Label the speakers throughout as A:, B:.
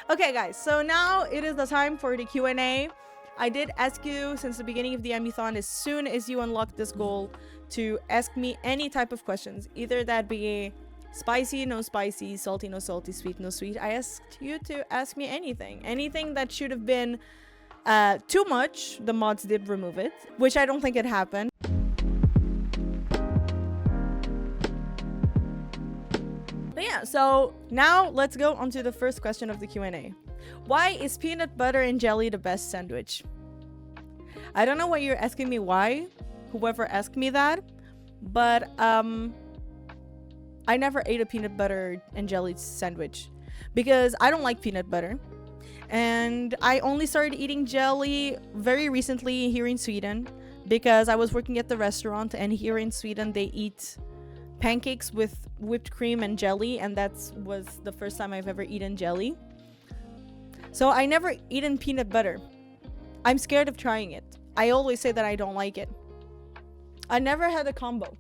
A: Okay, guys, so now it is the time for the Q&A. I did ask you since the beginning of the Emithon, as soon as you unlock this goal, to ask me any type of questions. Either that be spicy, no spicy, salty, no salty, sweet, no sweet. I asked you to ask me anything. Anything that should have been too much, the mods did remove it, which I don't think it happened. But yeah, so now let's go on to the first question of the Q&A. Why is peanut butter and jelly the best sandwich? I don't know why you're asking me why, whoever asked me that, but I never ate a peanut butter and jelly sandwich because I don't like peanut butter. And I only started eating jelly very recently here in Sweden because I was working at the restaurant, and here in Sweden they eat pancakes with whipped cream and jelly, and that was the first time I've ever eaten jelly. So I never eaten peanut butter. I'm scared of trying it. I always say that I don't like it. I never had a combo.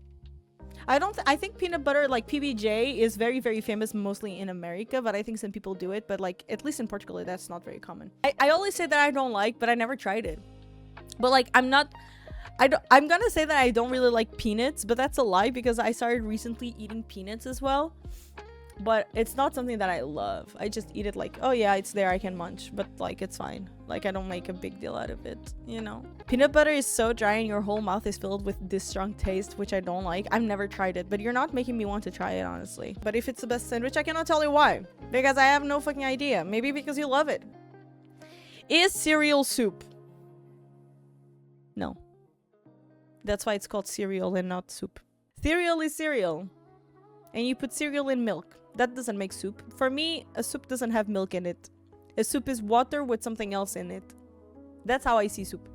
A: I think peanut butter, like PBJ, is very, very famous mostly in America, but I think some people do it, but like at least in Portugal that's not very common. I always say that I don't like, but I never tried it. But like I'm gonna say that I don't really like peanuts, but that's a lie because I started recently eating peanuts as well. But it's not something that I love. I just eat it like, oh yeah, it's there, I can munch, but like it's fine. Like I don't make a big deal out of it, you know. Peanut butter is so dry and your whole mouth is filled with this strong taste, which I don't like. I've never tried it, but you're not making me want to try it, honestly. But if it's the best sandwich, I cannot tell you why, because I have no fucking idea. Maybe because you love it. Is cereal soup? No. That's why it's called cereal and not soup. Cereal is cereal. And you put cereal in milk. That doesn't make soup. For me, a soup doesn't have milk in it. A soup is water with something else in it. That's how I see soup.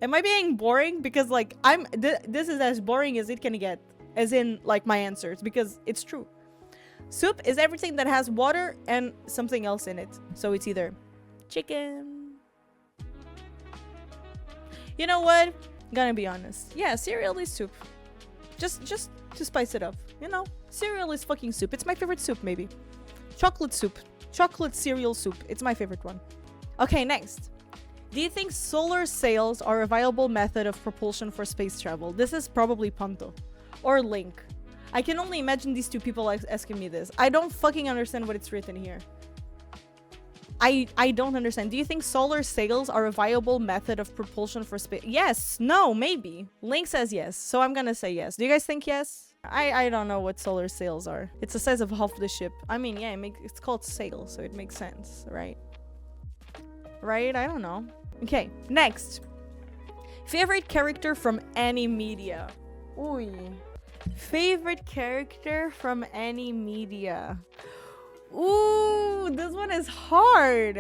A: Am I being boring? Because like this is as boring as it can get. As in like my answers, because it's true. Soup is everything that has water and something else in it. So it's either chicken. You know what? Gonna be honest. Yeah, cereal is soup. Just to spice it up, you know. Cereal is fucking soup. It's my favorite soup, maybe. Chocolate soup. Chocolate cereal soup. It's my favorite one. Okay, next. Do you think solar sails are a viable method of propulsion for space travel? This is probably Panto. Or Link. I can only imagine these two people asking me this. I don't fucking understand what it's written here. I don't understand. Do you think solar sails are a viable method of propulsion for space? Yes. No. Maybe. Link says yes. So I'm gonna say yes. Do you guys think yes? I don't know what solar sails are. It's the size of half the ship. I mean, yeah, it's called sail, so it makes sense, right? Right? I don't know. Okay, next. Favorite character from any media? Ooh. Favorite character from any media? Ooh, this one is hard.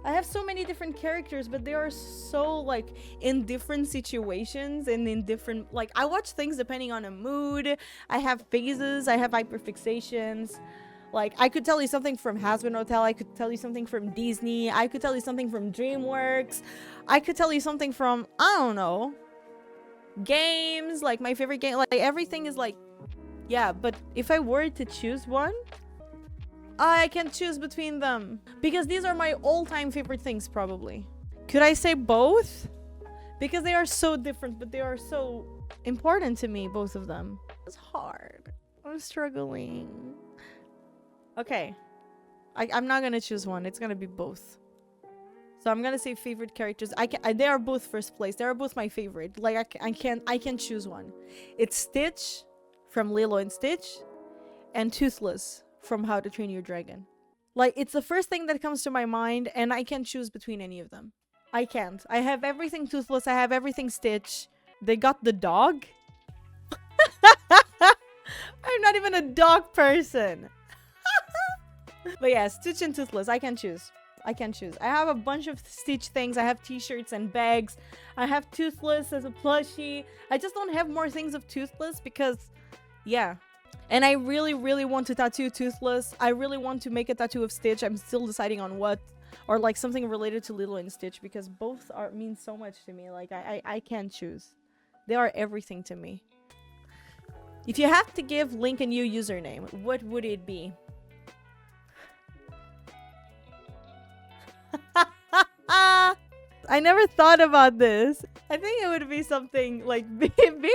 A: I have so many different characters, but they are so like in different situations and in different, like I watch things depending on a mood. I have phases, I have hyperfixations. Like I could tell you something from Hazbin Hotel, I could tell you something from Disney, I could tell you something from DreamWorks, I could tell you something from, I don't know, games, like my favorite game, like everything is like, yeah, but if I were to choose one, I can choose between them because these are my all-time favorite things, probably. Could I say both? Because they are so different, but they are so important to me, both of them. It's hard. I'm struggling. Okay. I'm not gonna choose one. It's gonna be both. So I'm gonna say favorite characters. They are both first place. They are both my favorite. Like I can choose one. It's Stitch from Lilo and Stitch and Toothless from How to Train Your Dragon. Like, it's the first thing that comes to my mind, and I can't choose between any of them. I can't. I have everything Toothless, I have everything Stitch. They got the dog? I'm not even a dog person. But yeah, Stitch and Toothless, I can choose. I can choose. I have a bunch of Stitch things. I have t-shirts and bags. I have Toothless as a plushie. I just don't have more things of Toothless because, yeah. And I really, really want to tattoo Toothless. I really want to make a tattoo of Stitch. I'm still deciding on what. Or like something related to Lilo and Stitch because both mean so much to me. Like I can't choose. They are everything to me. If you have to give Link a new username, what would it be? I never thought about this. I think it would be something like baby.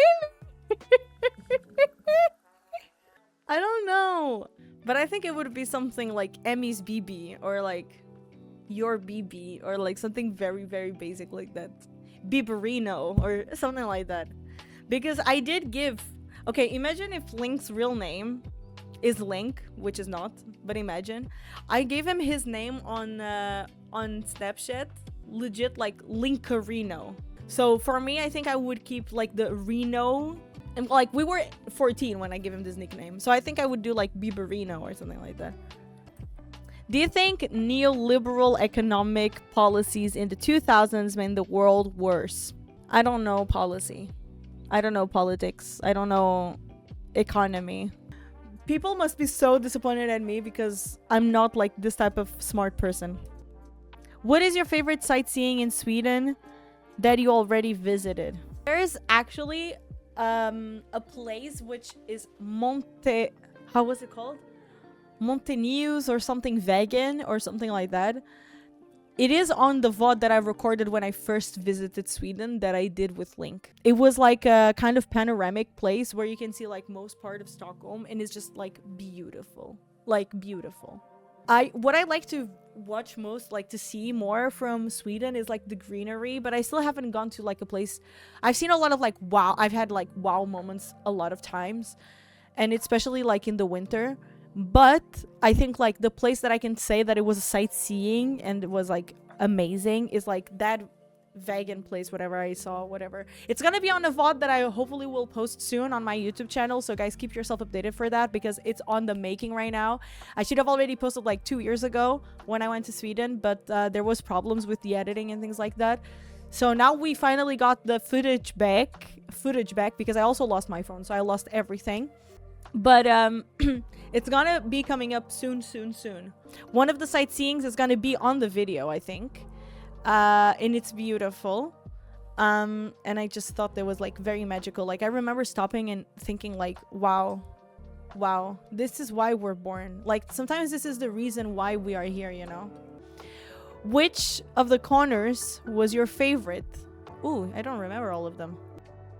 A: I don't know. But I think it would be something like Emmy's BB or like your BB or like something very, very basic like that. Biberino or something like that. Because I did give... Okay, imagine if Link's real name is Link, which is not, but imagine. I gave him his name on Snapchat, legit like Linkarino. So for me, I think I would keep like the Reno. And like we were 14 when I gave him this nickname. So I think I would do like Biberino or something like that. Do you think neoliberal economic policies in the 2000s made the world worse? I don't know policy. I don't know politics. I don't know economy. People must be so disappointed at me because I'm not like this type of smart person. What is your favorite sightseeing in Sweden that you already visited? There is actually a place which is how was it called? Montenews or something vegan or something like that. It is on the VOD that I recorded when I first visited Sweden that I did with Link. It was like a kind of panoramic place where you can see like most part of Stockholm and it's just like beautiful. Like beautiful. What I like to watch most, like to see more from Sweden is like the greenery, but I still haven't gone to like a place. I've seen a lot of like wow, I've had like wow moments a lot of times, and especially like in the winter. But I think like the place that I can say that it was a sightseeing and it was like amazing is like that vegan place, whatever I saw, whatever. It's gonna be on a VOD that I hopefully will post soon on my YouTube channel, so guys keep yourself updated for that because it's on the making right now. I should have already posted like 2 years ago when I went to Sweden, but there was problems with the editing and things like that. So now we finally got the footage back because I also lost my phone, so I lost everything. But it's gonna be coming up soon. One of the sightseeings is gonna be on the video, I think. And it's beautiful. And I just thought that was like very magical. Like I remember stopping and thinking like, wow, this is why we're born. Like sometimes this is the reason why we are here, you know? Which of the corners was your favorite? Ooh, I don't remember all of them.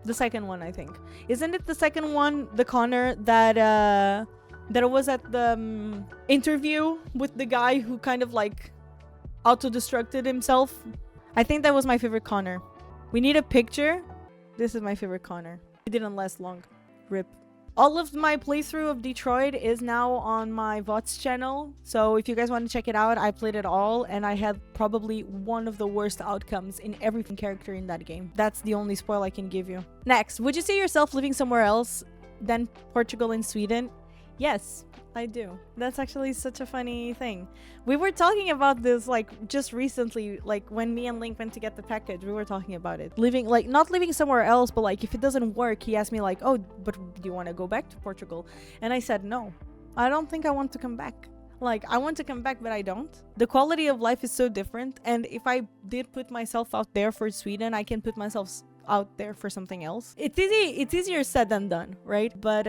A: The second one, I think. Isn't it the second one, the corner that was at the interview with the guy who kind of like auto-destructed himself? I think that was my favorite corner. We need a picture. This is my favorite corner. It didn't last long. RIP. All of my playthrough of Detroit is now on my VODs channel. So if you guys want to check it out, I played it all and I had probably one of the worst outcomes in every character in that game. That's the only spoil I can give you. Next, would you see yourself living somewhere else than Portugal and Sweden? Yes, I do. That's actually such a funny thing. We were talking about this like just recently, like when me and Link went to get the package, we were talking about it. Living, like not living somewhere else, but like if it doesn't work, he asked me like, oh, but do you want to go back to Portugal? And I said, no, I don't think I want to come back. Like I want to come back, but I don't. The quality of life is so different. And if I did put myself out there for Sweden, I can put myself out there for something else. It's easier said than done, right? But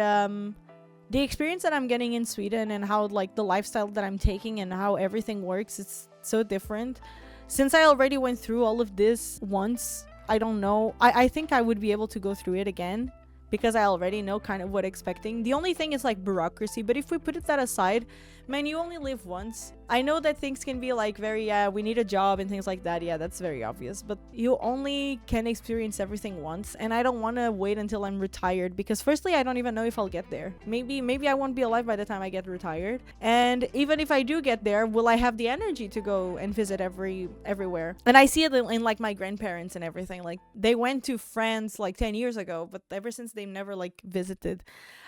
A: the experience that I'm getting in Sweden and how like the lifestyle that I'm taking and how everything works, it's so different. Since I already went through all of this once, I don't know. I think I would be able to go through it again because I already know kind of what expecting. The only thing is like bureaucracy, but if we put that aside, man, you only live once. I know that things can be like very, we need a job and things like that. Yeah, that's very obvious, but you only can experience everything once. And I don't want to wait until I'm retired because firstly, I don't even know if I'll get there. Maybe I won't be alive by the time I get retired. And even if I do get there, will I have the energy to go and visit everywhere? And I see it in like my grandparents and everything. Like they went to France like 10 years ago, but ever since they've never like visited.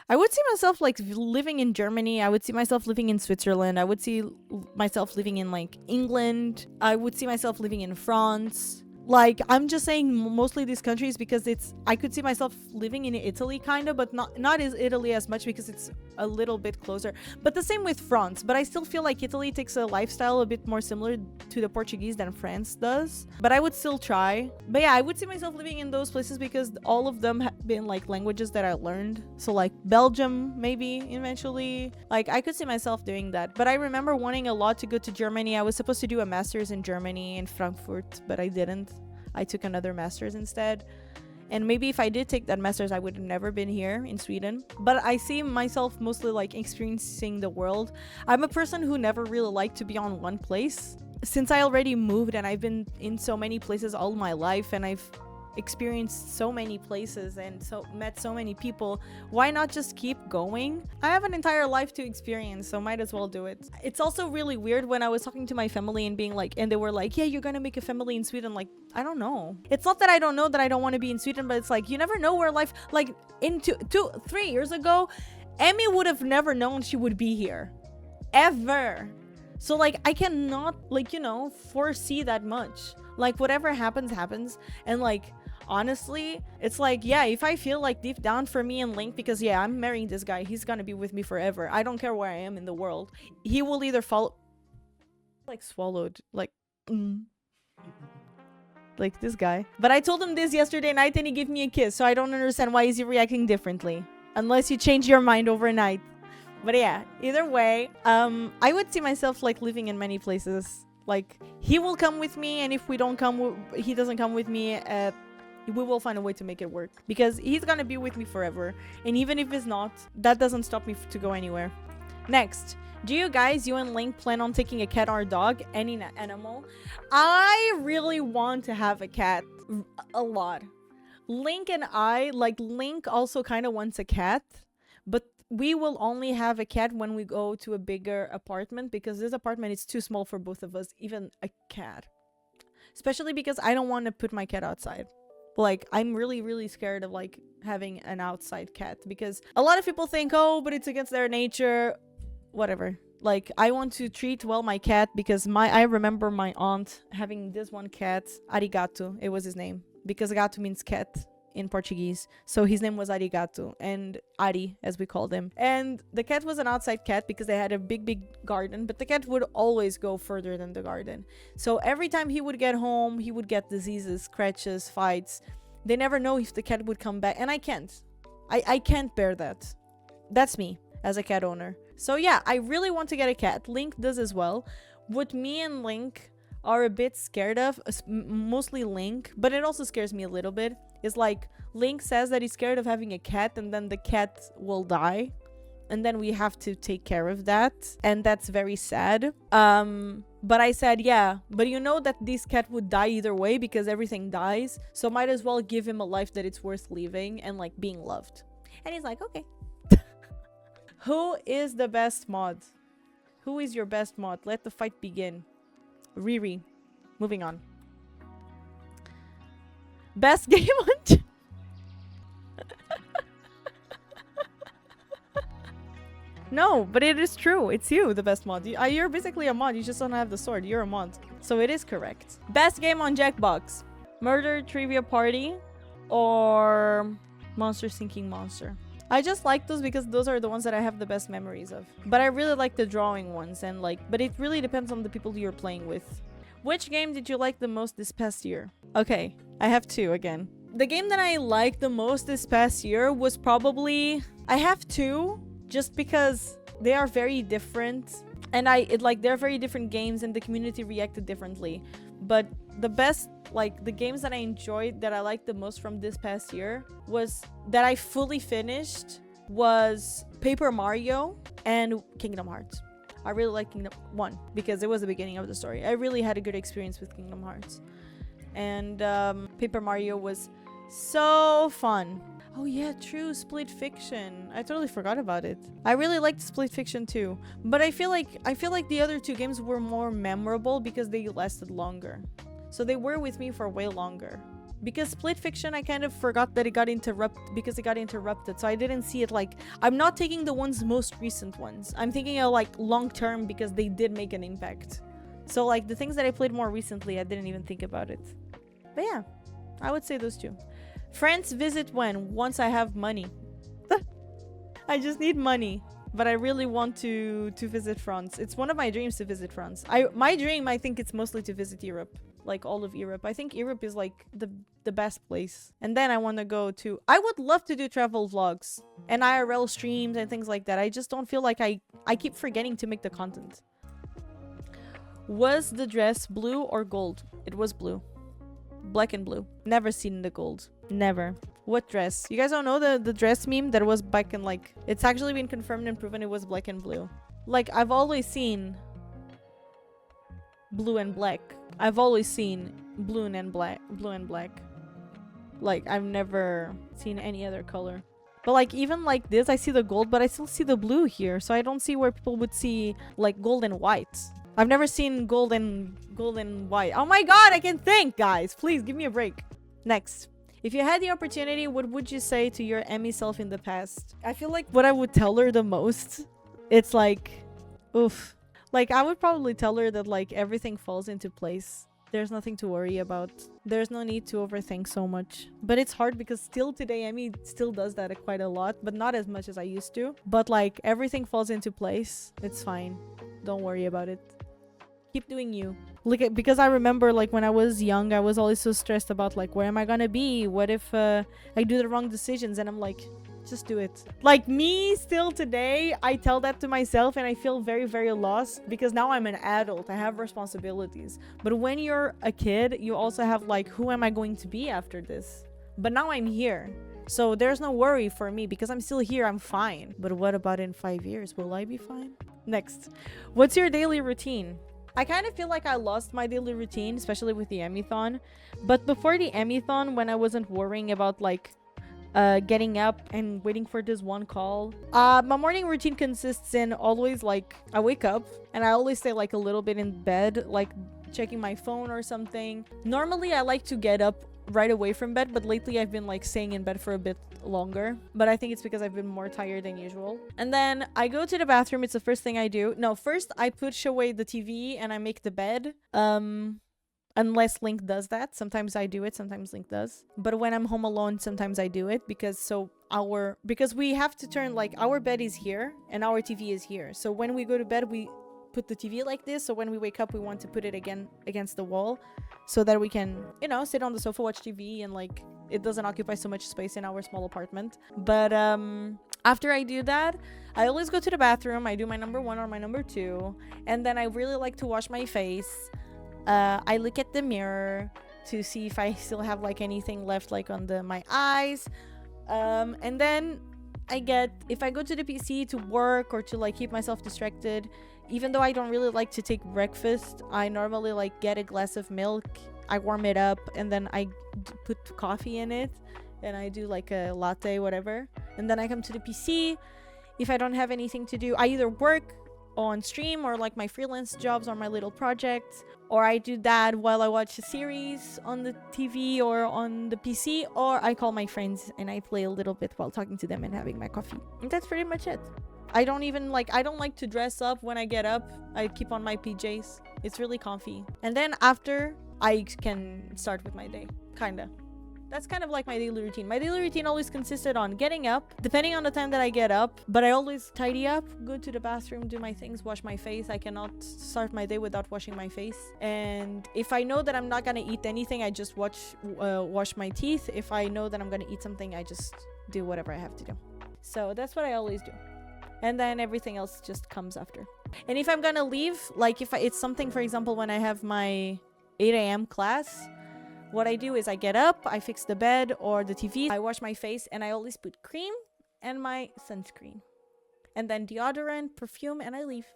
A: I would see myself like living in Germany. I would see myself living in Switzerland. I would see myself living in like England. I would see myself living in France. Like, I'm just saying mostly these countries because I could see myself living in Italy kind of, but not as Italy as much because it's a little bit closer. But the same with France. But I still feel like Italy takes a lifestyle a bit more similar to the Portuguese than France does. But I would still try. But yeah, I would see myself living in those places because all of them have been like languages that I learned. So like Belgium, maybe eventually. Like, I could see myself doing that. But I remember wanting a lot to go to Germany. I was supposed to do a master's in Germany, in Frankfurt, but I didn't. I took another master's instead. And maybe if I did take that master's, I would have never been here in Sweden. But I see myself mostly like experiencing the world. I'm a person who never really liked to be on one place. Since I already moved and I've been in so many places all my life and I've experienced so many places and met so many people, why not just keep going? I have an entire life to experience, so might as well do it. It's also really weird when I was talking to my family and being like, and they were like, yeah, you're gonna make a family in Sweden. Like, I don't know. It's not that I don't know that I don't want to be in Sweden, but it's like, you never know where life, like in 3 years ago, Emmy would have never known she would be here ever. So like, I cannot, like, you know, foresee that much. Like, whatever happens. And like, honestly, it's like, yeah, if I feel like deep down for me and Link, because yeah, I'm marrying this guy, he's gonna be with me forever. I don't care where I am in the world. He will either follow, like, swallowed, like this guy. But I told him this yesterday night and he gave me a kiss, so I don't understand why is he reacting differently, unless you change your mind overnight. But yeah, either way, I would see myself like living in many places. Like, he will come with me, and if we don't come, he doesn't come with me, we will find a way to make it work, because he's gonna be with me forever. And even if he's not, that doesn't stop me to go anywhere. Next, do you guys, you and Link, plan on taking a cat or a dog? Any animal? I really want to have a cat a lot. Link and I, like, Link also kind of wants a cat, but we will only have a cat when we go to a bigger apartment, because this apartment is too small for both of us, even a cat. Especially because I don't want to put my cat outside. Like, I'm really scared of like having an outside cat, because a lot of people think, oh, but it's against their nature. Whatever. Like, I want to treat well my cat, because I remember my aunt having this one cat, Arigato, it was his name, because gato means cat in Portuguese. So his name was Arigato, and Ari, as we called him. And the cat was an outside cat because they had a big garden, but the cat would always go further than the garden. So every time he would get home, he would get diseases, scratches, fights. They never know if the cat would come back, and I can't. I can't bear that. That's me as a cat owner. So yeah, I really want to get a cat. Link does as well. What me and Link are a bit scared of, mostly Link, but it also scares me a little bit, is like, Link says that he's scared of having a cat and then the cat will die, and then we have to take care of that, and that's very sad. But I said, yeah, but you know that this cat would die either way because everything dies, so might as well give him a life that it's worth living and like being loved. And he's like, okay. Who is the best mod? Who is your best mod? Let the fight begin. Riri. Moving on. Best game on... No, but it is true. It's you, the best mod. You're basically a mod. You just don't have the sword. You're a mod. So it is correct. Best game on Jackbox. Murder Trivia Party or Monster Sinking Monster. I just like those because those are the ones that I have the best memories of. But I really like the drawing ones, and like, but it really depends on the people you're playing with. Which game did you like the most this past year? Okay, I have two again. The game that I liked the most this past year was probably... I have two, just because they are very different. And they're very different games and the community reacted differently. But the best, like, the games that I enjoyed, that I liked the most from this past year, was that I fully finished, was Paper Mario and Kingdom Hearts. I really like Kingdom 1 because it was the beginning of the story. I really had a good experience with Kingdom Hearts. And Paper Mario was so fun. Oh yeah, true, Split Fiction. I totally forgot about it. I really liked Split Fiction too. But I feel like the other two games were more memorable because they lasted longer. So they were with me for way longer. Because Split Fiction, I kind of forgot that it got interrupted. So I didn't see it like... I'm not taking the most recent ones. I'm thinking of like long term because they did make an impact. So like the things that I played more recently, I didn't even think about it. But yeah, I would say those two. France visit when? Once I have money. I just need money. But I really want to visit France. It's one of my dreams to visit France. My dream, I think it's mostly to visit Europe. Like all of Europe. I think Europe is like the best place. And then I want to go to... I would love to do travel vlogs and IRL streams and things like that. I just don't feel like I keep forgetting to make the content. Was the dress blue or gold? It was blue. Black and blue. Never seen the gold. Never. What dress? You guys don't know the dress meme that was back in like... It's actually been confirmed and proven it was black and blue. Like, I've always seen blue and black. I've always seen blue and black. Like, I've never seen any other color. But like, even like this, I see the gold, but I still see the blue here. So I don't see where people would see like gold and white. I've never seen gold and white. Oh my god, I can think, guys. Please give me a break. Next. If you had the opportunity, what would you say to your Emmy self in the past? I feel like what I would tell her the most, it's like, oof. Like, I would probably tell her that like everything falls into place. There's nothing to worry about. There's no need to overthink so much. But it's hard because still today, Emmy still does that quite a lot, but not as much as I used to. But like, everything falls into place. It's fine. Don't worry about it. Keep doing you. Look, because I remember like when I was young, I was always so stressed about like, where am I gonna be? What if I do the wrong decisions? And I'm like, just do it. Like me still today, I tell that to myself and I feel very, very lost because now I'm an adult. I have responsibilities. But when you're a kid, you also have like, who am I going to be after this? But now I'm here. So there's no worry for me because I'm still here. I'm fine. But what about in 5 years? Will I be fine? Next. What's your daily routine? I kind of feel like I lost my daily routine, especially with the Emithon. But before the Emithon, when I wasn't worrying about like getting up and waiting for this one call, my morning routine consists in always like I wake up and I always stay like a little bit in bed, like checking my phone or something. Normally I like to get up right away from bed, but lately I've been like staying in bed for a bit longer, but I think it's because I've been more tired than usual. And then I go to the bathroom. It's the first thing I do. No, first I push away the TV and I make the bed, unless Link does that. Sometimes I do it, sometimes Link does, but when I'm home alone, sometimes I do it because we have to turn, like, our bed is here and our TV is here, so when we go to bed we put the TV like this, so when we wake up we want to put it again against the wall so that we can, you know, sit on the sofa, watch TV, and like it doesn't occupy so much space in our small apartment. But after I do that, I always go to the bathroom. I do my number 1 or my number 2, and then I really like to wash my face. I look at the mirror to see if I still have like anything left like on my eyes, and then if I go to the PC to work or to like keep myself distracted, even though I don't really like to take breakfast, I normally like get a glass of milk, I warm it up, and then I put coffee in it, and I do like a latte, whatever, and then I come to the PC. If I don't have anything to do, I either work on stream or like my freelance jobs or my little projects, or I do that while I watch a series on the TV or on the PC, or I call my friends and I play a little bit while talking to them and having my coffee. And that's pretty much it. I don't like to dress up when I get up. I keep on my PJs. It's really comfy. And then after, I can start with my day. Kinda. That's kind of like my daily routine. My daily routine always consisted on getting up, depending on the time that I get up, but I always tidy up, go to the bathroom, do my things, wash my face. I cannot start my day without washing my face. And if I know that I'm not gonna eat anything, I just wash my teeth. If I know that I'm gonna eat something, I just do whatever I have to do. So that's what I always do. And then everything else just comes after. And if I'm gonna leave, like if it's something, for example, when I have my 8 a.m. class, what I do is I get up, I fix the bed or the TV, I wash my face, and I always put cream and my sunscreen. And then deodorant, perfume, and I leave.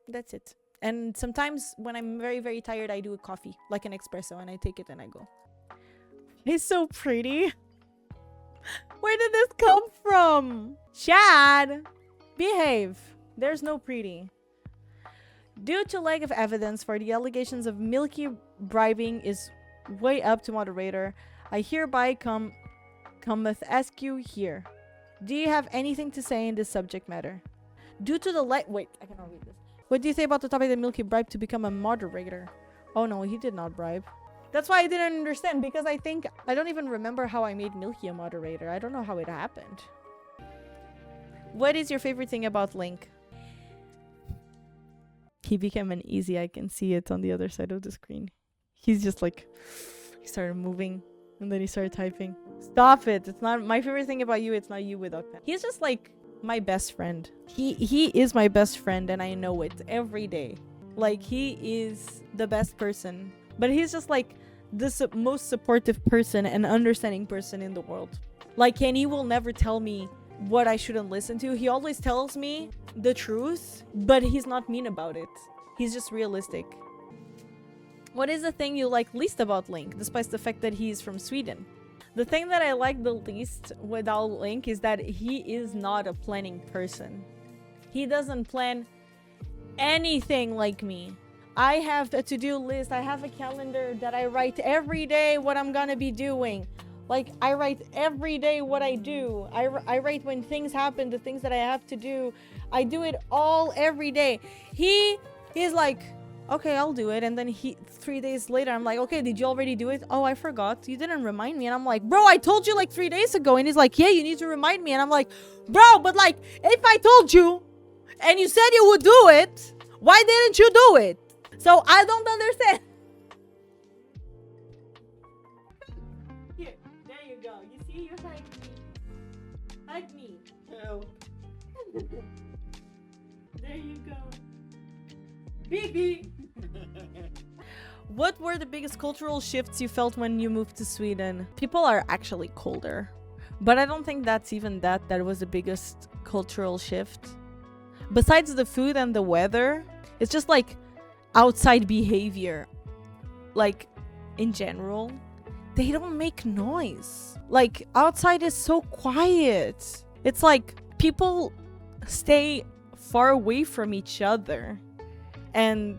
A: That's it. And sometimes when I'm very, very tired, I do a coffee, like an espresso, and I take it and I go. He's so pretty. Where did this come from? Chad, behave. There's no pretty. Due to lack of evidence for the allegations of Milky bribing is way up to moderator, I hereby cometh ask you here. Do you have anything to say in this subject matter? Due to the wait, I cannot read this. What do you say about the topic that Milky bribed to become a moderator? Oh no, he did not bribe. That's why I didn't understand, because I don't even remember how I made Milky a moderator. I don't know how it happened. What is your favorite thing about Link? He became an easy. I can see it on the other side of the screen. He's just like, he started moving and then he started typing. Stop it. It's not my favorite thing about you. It's not you without pen. He's just like my best friend. He is my best friend and I know it every day. Like, he is the best person. But he's just like the most supportive person and understanding person in the world. Like, and he will never tell me what I shouldn't listen to. He always tells me the truth, but he's not mean about it. He's just realistic. What is the thing you like least about Link, despite the fact that he's from Sweden? The thing that I like the least without Link is that he is not a planning person. He doesn't plan anything like me. I have a to-do list. I have a calendar that I write every day what I'm gonna be doing. Like, I write every day what I do. I write when things happen, the things that I have to do. I do it all every day. He is like, okay, I'll do it. And then 3 days later, I'm like, okay, did you already do it? Oh, I forgot. You didn't remind me. And I'm like, bro, I told you like 3 days ago. And he's like, yeah, you need to remind me. And I'm like, bro, but like, if I told you and you said you would do it, why didn't you do it? So I don't understand. Here, there you go. You see, you hug me. Hug me. Oh. There you go. Baby. What were the biggest cultural shifts you felt when you moved to Sweden? People are actually colder. But I don't think that's even that was the biggest cultural shift. Besides the food and the weather, it's just like outside behavior. Like, in general, they don't make noise. Like, outside is so quiet. It's like people stay far away from each other. And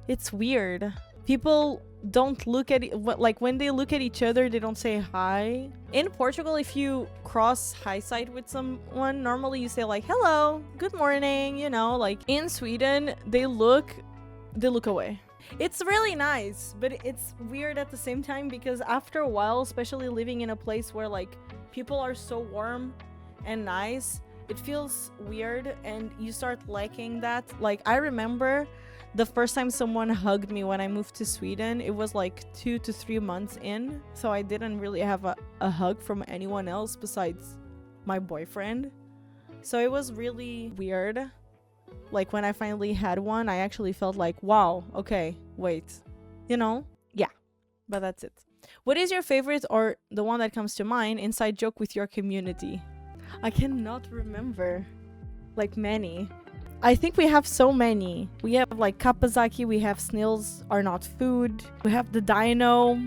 A: it's weird. People don't look at like, when they look at each other, they don't say hi. In Portugal, if you cross high side with someone, normally you say like, hello, good morning, you know. Like, in Sweden, they look away. It's really nice, but it's weird at the same time, because after a while, especially living in a place where like people are so warm and nice, it feels weird and you start liking that. Like, I remember the first time someone hugged me when I moved to Sweden, it was like 2 to 3 months in, so I didn't really have a hug from anyone else besides my boyfriend. So it was really weird. Like, when I finally had one, I actually felt like, wow, okay, wait, you know? Yeah, but that's it. What is your favorite, or the one that comes to mind, inside joke with your community? I cannot remember. Like, many. I think we have so many. We have like Kapazaki, we have snails are not food. We have the dino.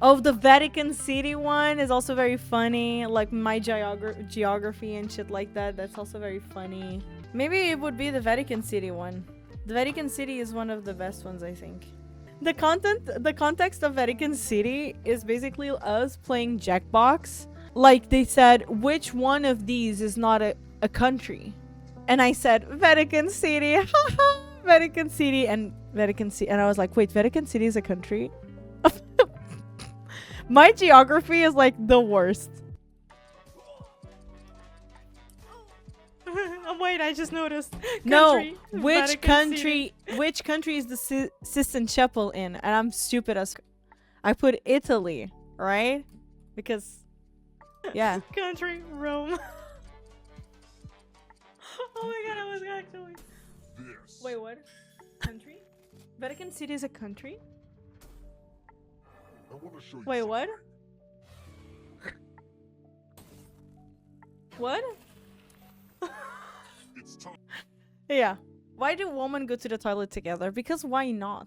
A: Oh, the Vatican City one is also very funny. Like, my geography and shit like that. That's also very funny. Maybe it would be the Vatican City one. The Vatican City is one of the best ones, I think. The context of Vatican City is basically us playing Jackbox. Like, they said, which one of these is not a country? And I said, Vatican City, haha, Vatican City, and Vatican City. And I was like, wait, Vatican City is a country? My geography is like the worst. Oh, wait, I just noticed. Country, no, which country is the Sistine Chapel in? And I'm stupid as... I put Italy, right? Because... yeah. Country, Rome. Oh my god, I was actually... This. Wait, what? Country? Vatican City is a country?
B: I want to show you.
A: Wait, what? What?
B: It's time.
A: Yeah. Why do women go to the toilet together? Because why not?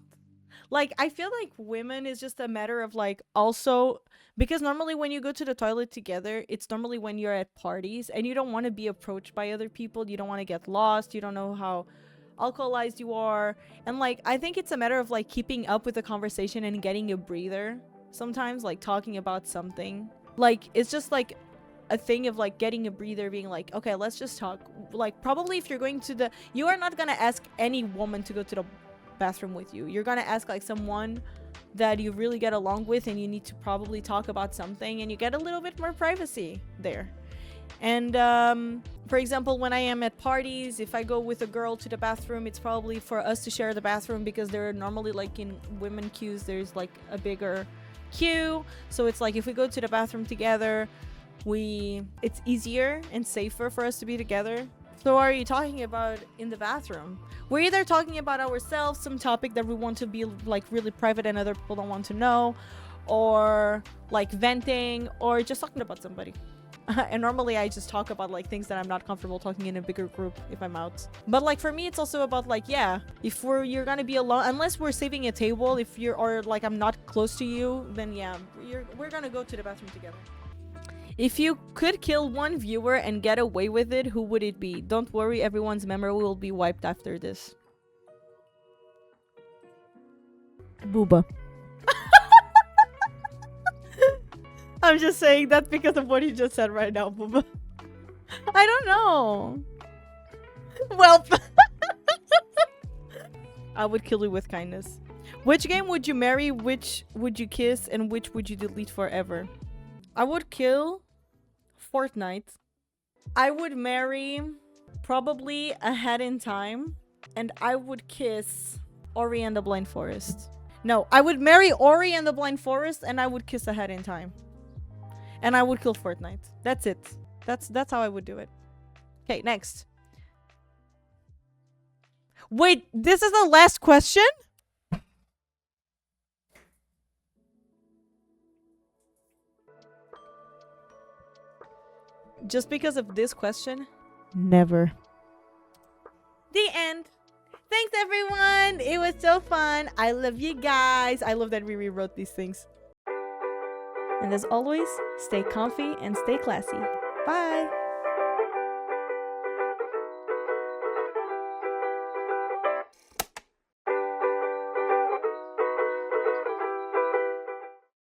A: Like, I feel like women is just a matter of like, also, because normally when you go to the toilet together, it's normally when you're at parties and you don't want to be approached by other people. You don't want to get lost. You don't know how alcoholized you are. And like, I think it's a matter of like keeping up with the conversation and getting a breather. Sometimes like talking about something. Like, it's just like a thing of like getting a breather, being like, okay, let's just talk. Like, probably if you're going to the... You are not going to ask any woman to go to the bathroom with you. You're gonna ask like someone that you really get along with and you need to probably talk about something, and you get a little bit more privacy there. And for example, when I am at parties, if I go with a girl to the bathroom, it's probably for us to share the bathroom, because there are normally, like in women queues, there's like a bigger queue. So it's like if we go to the bathroom together, it's easier and safer for us to be together. So what are you talking about in the bathroom? We're either talking about ourselves, some topic that we want to be like really private and other people don't want to know, or like venting, or just talking about somebody. And normally I just talk about like things that I'm not comfortable talking in a bigger group if I'm out. But like for me, it's also about like, yeah, if you're gonna be alone, unless we're saving a table, or like I'm not close to you, then yeah, we're gonna go to the bathroom together. If you could kill one viewer and get away with it, who would it be? Don't worry, everyone's memory will be wiped after this. Booba. I'm just saying that because of what you just said right now, Booba. I don't know. Well, I would kill you with kindness. Which game would you marry? Which would you kiss? And which would you delete forever? I would kill Fortnite. I would marry probably Ahead in Time. And I would kiss Ori and the Blind Forest. No, I would marry Ori and the Blind Forest, and I would kiss Ahead in Time. And I would kill Fortnite. That's it. That's how I would do it. Okay, next. Wait, this is the last question? Just because of this question? Never. The end. Thanks, everyone. It was so fun. I love you guys. I love that we rewrote these things. And as always, stay comfy and stay classy. Bye.